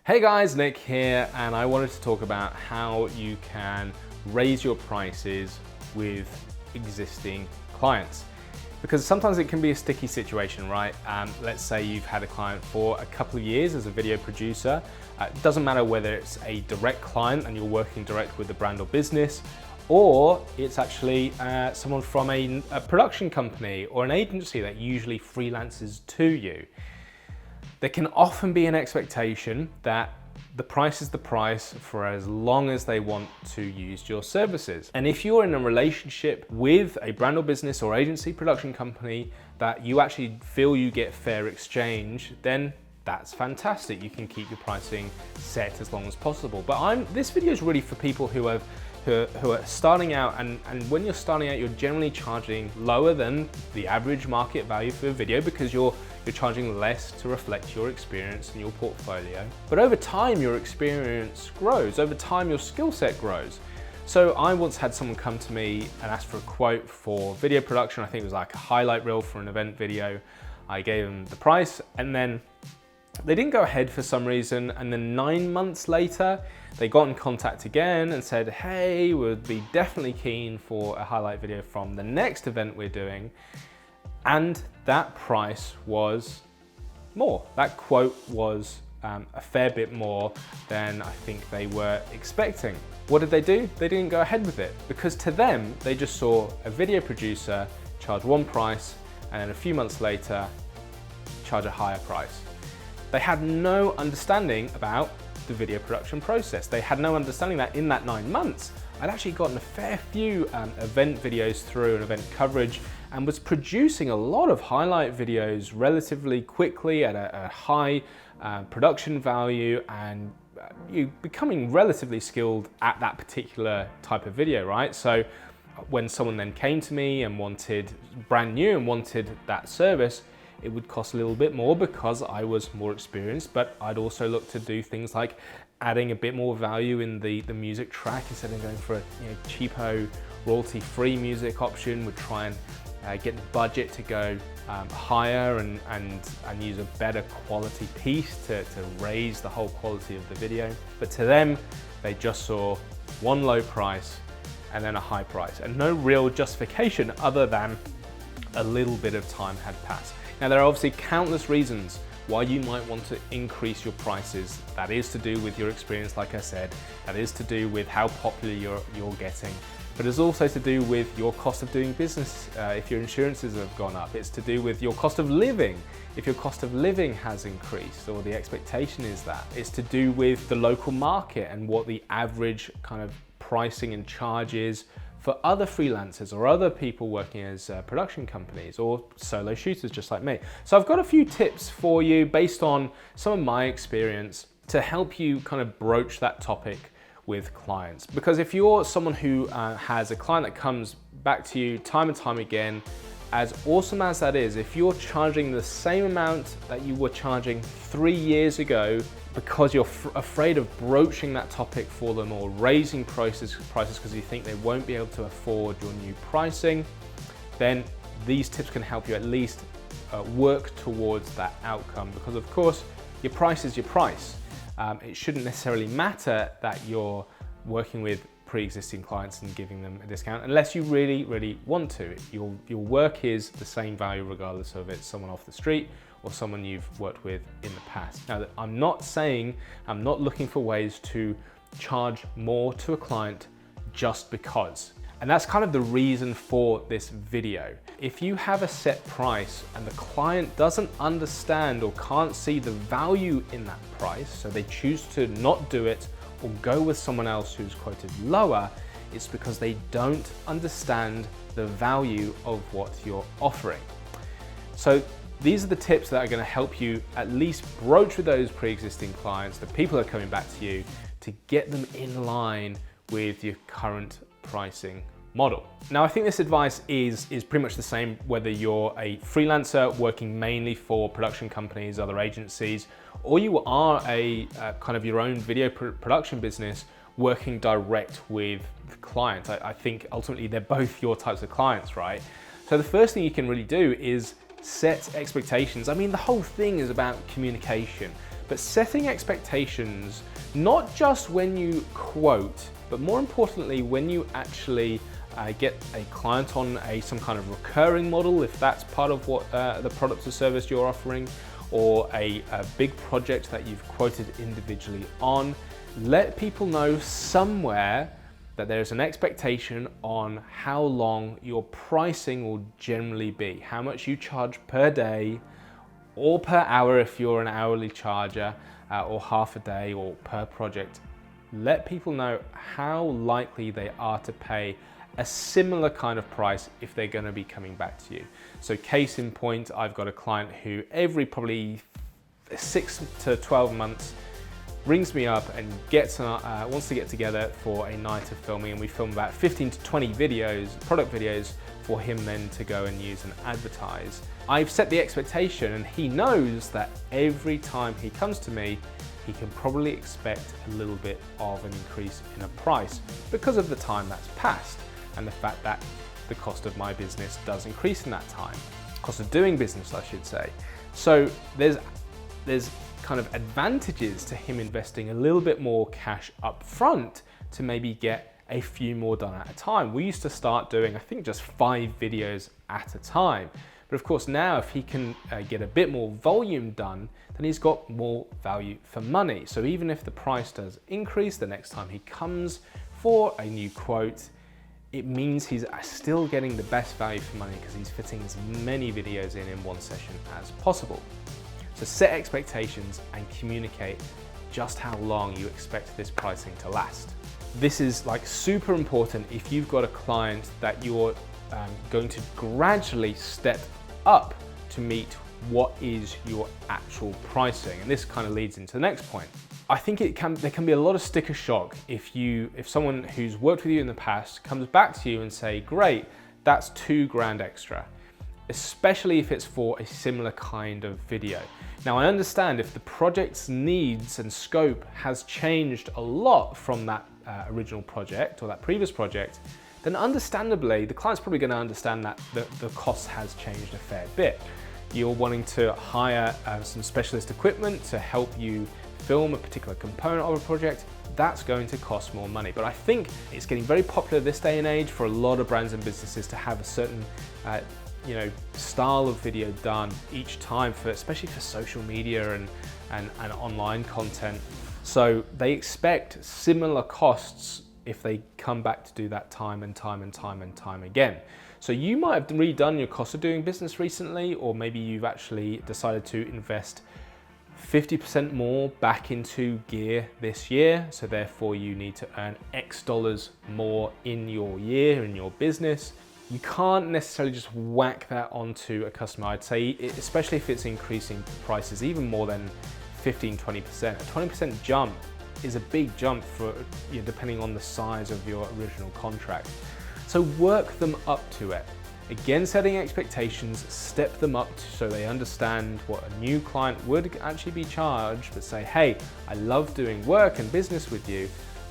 Hey guys, Nick here, and I wanted to talk about how you can raise your prices with existing clients. Because sometimes it can be a sticky situation, right? Let's say you've had a client for a couple of years as a video producer. It doesn't matter whether it's a direct client and you're working direct with the brand or business, or it's actually someone from a production company or an agency that usually freelances to you. There can often be an expectation that the price is the price for as long as they want to use your services. And if you're in a relationship with a brand or business or agency production company that you actually feel you get fair exchange, then that's fantastic. You can keep your pricing set as long as possible. But this video is really for people who are starting out, and when you're starting out, you're generally charging lower than the average market value for a video because you're charging less to reflect your experience and your portfolio. But over time, your experience grows. Over time, your skill set grows. So I once had someone come to me and ask for a quote for video production. I think it was like a highlight reel for an event video. I gave them the price, and then they didn't go ahead for some reason. And then 9 months later, they got in contact again and said, hey, we'd be definitely keen for a highlight video from the next event we're doing. And that price was more. That quote was a fair bit more than I think they were expecting. What did they do? They didn't go ahead with it because to them, they just saw a video producer charge one price and then a few months later, charge a higher price. They had no understanding about the video production process. They had no understanding that in that 9 months, I'd actually gotten a fair few event videos through and event coverage and was producing a lot of highlight videos relatively quickly at a high production value, and you becoming relatively skilled at that particular type of video, right? So when someone then came to me and wanted brand new and wanted that service, it would cost a little bit more because I was more experienced, but I'd also look to do things like adding a bit more value in the music track instead of going for a cheapo royalty-free music option. We'd try and get the budget to go higher and use a better quality piece to raise the whole quality of the video. But to them, they just saw one low price and then a high price and no real justification other than a little bit of time had passed. Now, there are obviously countless reasons why you might want to increase your prices. That is to do with your experience, like I said. That is to do with how popular you're getting. But it's also to do with your cost of doing business if your insurances have gone up. It's to do with your cost of living, if your cost of living has increased or the expectation is that. It's to do with the local market and what the average kind of pricing and charge is for other freelancers or other people working as production companies or solo shooters just like me. So I've got a few tips for you based on some of my experience to help you kind of broach that topic with clients. Because if you're someone who has a client that comes back to you time and time again, as awesome as that is, if you're charging the same amount that you were charging 3 years ago because you're afraid of broaching that topic for them or raising prices because you think they won't be able to afford your new pricing, then these tips can help you at least work towards that outcome. Because of course, your price is your price. It shouldn't necessarily matter that you're working with pre-existing clients and giving them a discount unless you really, really want to. Your work is the same value regardless of it's someone off the street or someone you've worked with in the past. Now, I'm not looking for ways to charge more to a client just because. And that's kind of the reason for this video. If you have a set price and the client doesn't understand or can't see the value in that price, so they choose to not do it or go with someone else who's quoted lower, it's because they don't understand the value of what you're offering. So these are the tips that are going to help you at least broach with those pre-existing clients, the people that are coming back to you, to get them in line with your current pricing model. Now, I think this advice is pretty much the same whether you're a freelancer working mainly for production companies, other agencies, or you are a kind of your own video production business working direct with clients. I think ultimately they're both your types of clients, right? So the first thing you can really do is set expectations. I mean, the whole thing is about communication. But setting expectations, not just when you quote, but more importantly, when you actually get a client on some kind of recurring model, if that's part of what the product or service you're offering, or a big project that you've quoted individually on, let people know somewhere that there's an expectation on how long your pricing will generally be, how much you charge per day or per hour if you're an hourly charger, or half a day or per project. Let people know how likely they are to pay a similar kind of price if they're going to be coming back to you. So case in point, I've got a client who every probably 6 to 12 months rings me up and wants to get together for a night of filming, and we film about 15 to 20 videos, product videos, for him then to go and use and advertise. I've set the expectation, and he knows that every time he comes to me, he can probably expect a little bit of an increase in a price because of the time that's passed and the fact that the cost of my business does increase in that time. Cost of doing business, I should say. So there's kind of advantages to him investing a little bit more cash up front to maybe get a few more done at a time. We used to start doing, I think, just 5 videos at a time. But of course now, if he can get a bit more volume done, then he's got more value for money. So even if the price does increase the next time he comes for a new quote, it means he's still getting the best value for money because he's fitting as many videos in one session as possible. So set expectations and communicate just how long you expect this pricing to last. This is like super important if you've got a client that you're going to gradually step up to meet what is your actual pricing. And this kind of leads into the next point. I think there can be a lot of sticker shock if someone who's worked with you in the past comes back to you and say, great, that's $2,000 extra, especially if it's for a similar kind of video. Now, I understand if the project's needs and scope has changed a lot from that original project or that previous project, then understandably, the client's probably going to understand that the cost has changed a fair bit. You're wanting to hire some specialist equipment to help you film a particular component of a project. That's going to cost more money. But I think it's getting very popular this day and age for a lot of brands and businesses to have a certain style of video done each time, especially for social media and online content. So they expect similar costs if they come back to do that time and time again. So you might have redone your cost of doing business recently, or maybe you've actually decided to invest 50% more back into gear this year. So therefore you need to earn X dollars more in your year, in your business. You can't necessarily just whack that onto a customer. I'd say, especially if it's increasing prices even more than 15, 20%. A 20% jump is a big jump for depending on the size of your original contract. So work them up to it. Again, setting expectations, step them up so they understand what a new client would actually be charged, but say, hey, I love doing work and business with you,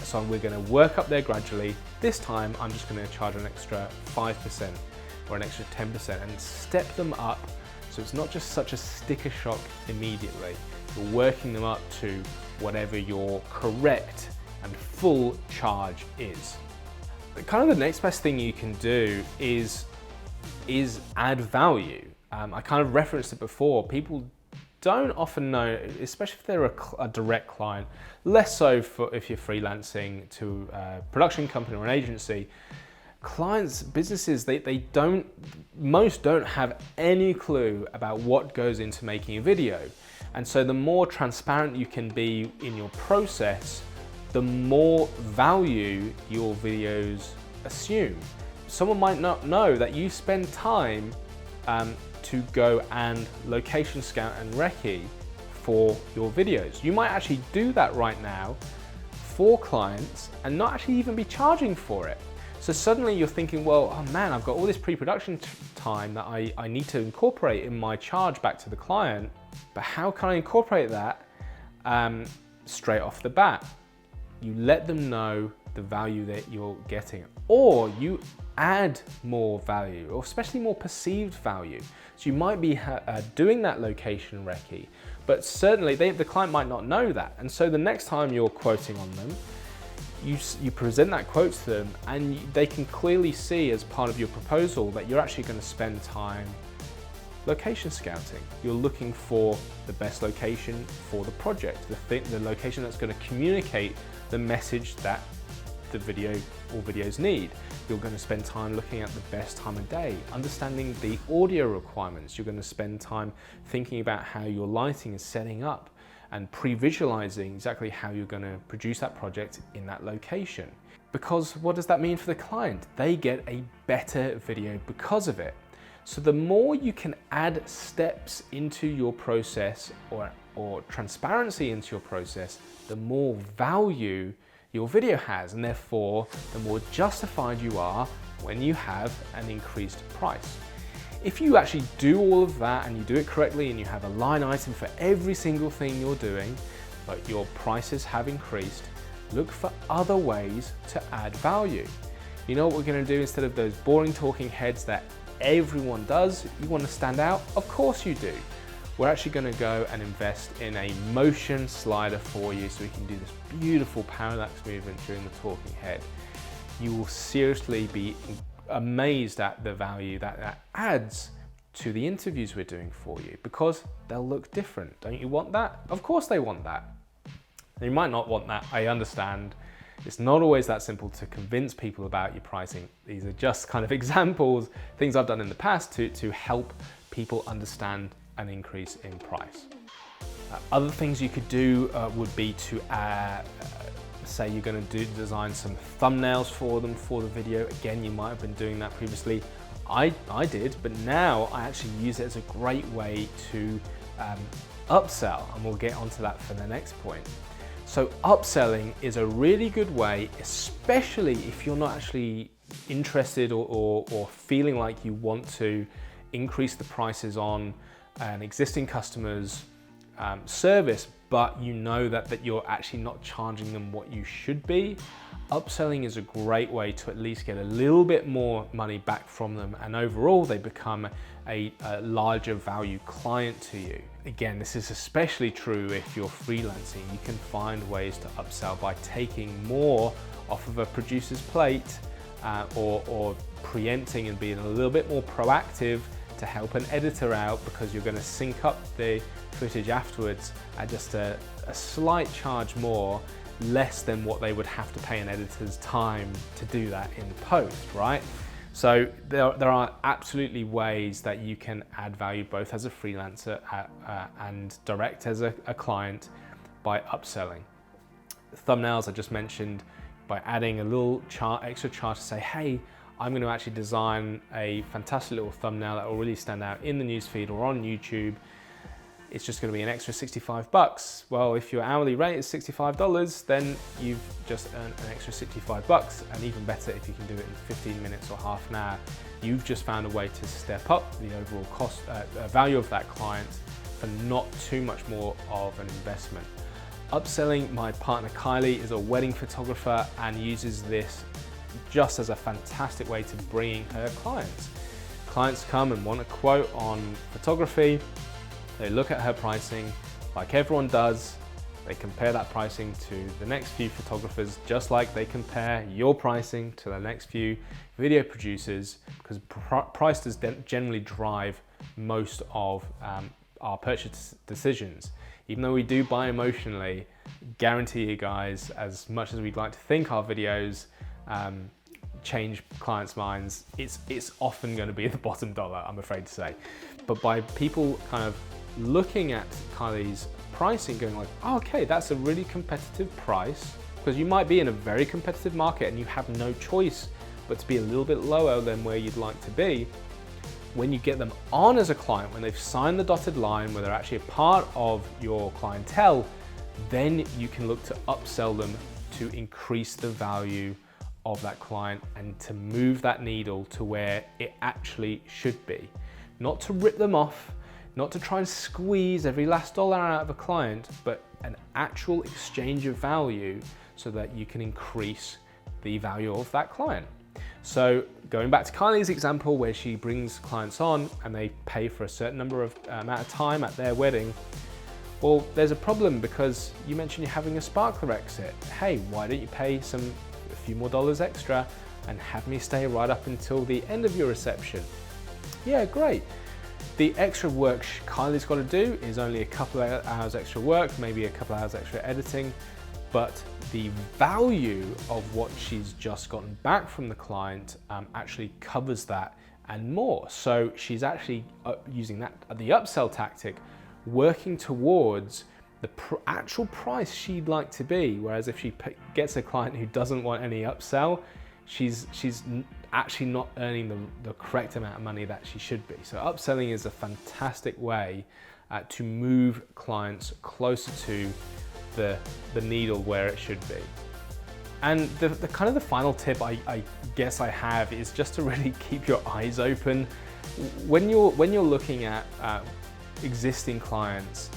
so we're going to work up there gradually. This time, I'm just going to charge an extra 5% or an extra 10% and step them up so it's not just such a sticker shock immediately. You're working them up to whatever your correct and full charge is. But kind of the next best thing you can do is add value. I kind of referenced it before. People don't often know, especially if they're a direct client, less so if you're freelancing to a production company or an agency. Clients, businesses, most don't have any clue about what goes into making a video. And so the more transparent you can be in your process, the more value your videos assume. Someone might not know that you spend time to go and location scout and recce for your videos. You might actually do that right now for clients and not actually even be charging for it. So suddenly you're thinking, well, oh man, I've got all this pre-production time that I need to incorporate in my charge back to the client, but how can I incorporate that straight off the bat? You let them know the value that you're getting, or you add more value, or especially more perceived value. So you might be doing that location recce, but certainly the client might not know that. And so the next time you're quoting on them, you present that quote to them, and they can clearly see as part of your proposal that you're actually going to spend time location scouting. You're looking for the best location for the project, the location that's going to communicate the message that the video or videos need. You're going to spend time looking at the best time of day, understanding the audio requirements. You're going to spend time thinking about how your lighting is setting up and pre-visualizing exactly how you're going to produce that project in that location. Because what does that mean for the client? They get a better video because of it. So the more you can add steps into your process or transparency into your process, the more value your video has, and therefore the more justified you are when you have an increased price. If you actually do all of that and you do it correctly and you have a line item for every single thing you're doing, but your prices have increased, look for other ways to add value. You know what we're going to do instead of those boring talking heads that everyone does? You want to stand out? Of course you do. We're actually going to go and invest in a motion slider for you so we can do this beautiful parallax movement during the talking head. You will seriously be amazed at the value that adds to the interviews we're doing for you, because they'll look different. Don't you want that? Of course they want that. You might not want that, I understand. It's not always that simple to convince people about your pricing. These are just kind of examples, things I've done in the past to help people understand an increase in price. Other things you could do would be to say you're going to design some thumbnails for them for the video. Again, you might have been doing that previously. I did, but now I actually use it as a great way to upsell, and we'll get onto that for the next point. So upselling is a really good way, especially if you're not actually interested or feeling like you want to increase the prices on an existing customer's service, but you know that you're actually not charging them what you should be. Upselling is a great way to at least get a little bit more money back from them, and overall they become a larger value client to you. Again, this is especially true if you're freelancing. You can find ways to upsell by taking more off of a producer's plate or preempting and being a little bit more proactive to help an editor out, because you're going to sync up the footage afterwards at just a slight charge more, less than what they would have to pay an editor's time to do that in post, right? So there are absolutely ways that you can add value both as a freelancer and direct as a client by upselling. Thumbnails I just mentioned, by adding a little extra charge to say, hey, I'm going to actually design a fantastic little thumbnail that will really stand out in the newsfeed or on YouTube. It's just going to be an extra $65. Well, if your hourly rate is $65, then you've just earned an extra $65. And even better, if you can do it in 15 minutes or half an hour, you've just found a way to step up the overall cost, value of that client for not too much more of an investment. Upselling, my partner Kylie is a wedding photographer and uses this just as a fantastic way to bring her clients. Clients come and want a quote on photography. They look at her pricing, like everyone does. They compare that pricing to the next few photographers, just like they compare your pricing to the next few video producers, because price does generally drive most of our purchase decisions. Even though we do buy emotionally, guarantee you guys, as much as we'd like to think our videos change clients' minds, it's often going to be the bottom dollar, I'm afraid to say. But by people kind of looking at Kylie's pricing, going like, oh, okay, that's a really competitive price, because you might be in a very competitive market and you have no choice but to be a little bit lower than where you'd like to be. When you get them on as a client, when they've signed the dotted line, where they're actually a part of your clientele, then you can look to upsell them to increase the value of that client and to move that needle to where it actually should be. Not to rip them off, not to try and squeeze every last dollar out of a client, but an actual exchange of value so that you can increase the value of that client. So going back to Kylie's example where she brings clients on and they pay for a certain number of amount of time at their wedding, well, there's a problem because you mentioned you're having a sparkler exit. Hey, why don't you pay a few more dollars extra and have me stay right up until the end of your reception? Yeah, great. The extra work Kylie's got to do is only a couple of hours extra work, maybe a couple of hours extra editing, but the value of what she's just gotten back from the client actually covers that and more. So she's actually using the upsell tactic, working towards the actual price she'd like to be. Whereas if she gets a client who doesn't want any upsell, she's actually not earning the correct amount of money that she should be. So upselling is a fantastic way to move clients closer to the needle where it should be. And the kind of the final tip I guess I have is just to really keep your eyes open. When you're looking at existing clients,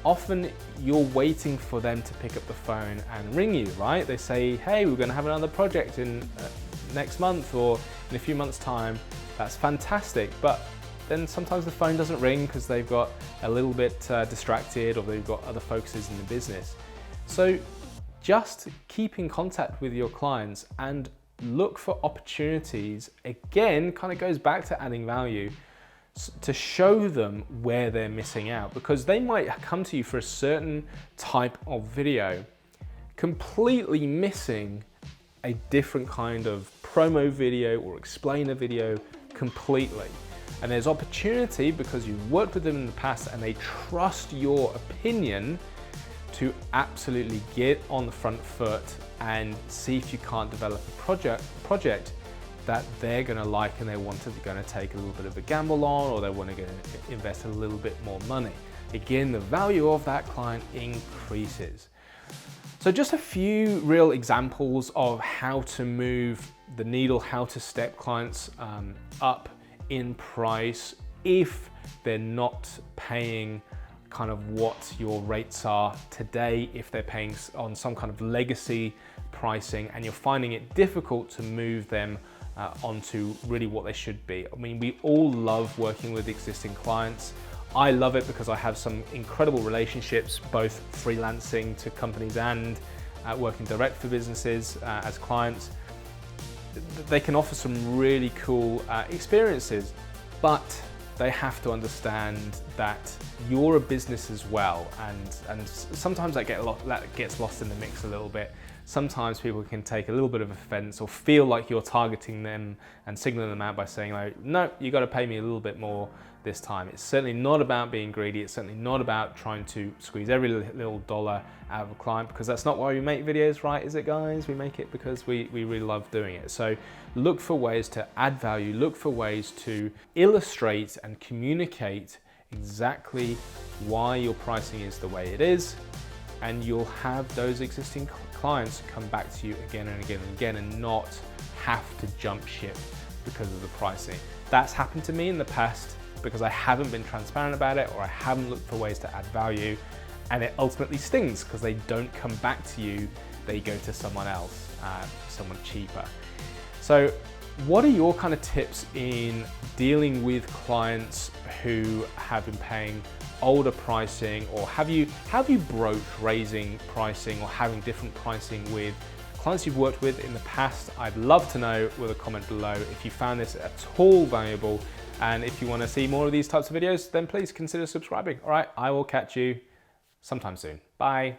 often you're waiting for them to pick up the phone and ring you, right? They say, hey, we're gonna have another project in next month or in a few months' time. That's fantastic, but then sometimes the phone doesn't ring because they've got a little bit distracted or they've got other focuses in the business. So just keep in contact with your clients and look for opportunities. Again, kind of goes back to adding value, to show them where they're missing out, because they might come to you for a certain type of video, completely missing a different kind of promo video or explainer video completely. And there's opportunity because you've worked with them in the past and they trust your opinion to absolutely get on the front foot and see if you can't develop a project that they're going to like and they're going to take a little bit of a gamble on, or they want to invest a little bit more money. Again, the value of that client increases. So just a few real examples of how to move the needle, how to step clients up in price if they're not paying kind of what your rates are today, if they're paying on some kind of legacy pricing and you're finding it difficult to move them onto really what they should be. I mean, we all love working with existing clients. I love it because I have some incredible relationships, both freelancing to companies and working direct for businesses as clients. They can offer some really cool experiences, but they have to understand that you're a business as well, and sometimes that gets lost in the mix a little bit. Sometimes people can take a little bit of offense or feel like you're targeting them and signaling them out by saying like, no, you got to pay me a little bit more this time. It's certainly not about being greedy. It's certainly not about trying to squeeze every little dollar out of a client, because that's not why we make videos, right? Is it, guys? We make it because we really love doing it. So look for ways to add value, look for ways to illustrate and communicate exactly why your pricing is the way it is, and you'll have those existing clients come back to you again and again and again and not have to jump ship because of the pricing. That's happened to me in the past because I haven't been transparent about it, or I haven't looked for ways to add value, and it ultimately stings because they don't come back to you, they go to someone else, someone cheaper. So what are your kind of tips in dealing with clients who have been paying older pricing, or have you broached raising pricing or having different pricing with clients you've worked with in the past? I'd love to know with a comment below if you found this at all valuable, and if you want to see more of these types of videos, then please consider subscribing. All right, I will catch you sometime soon. Bye.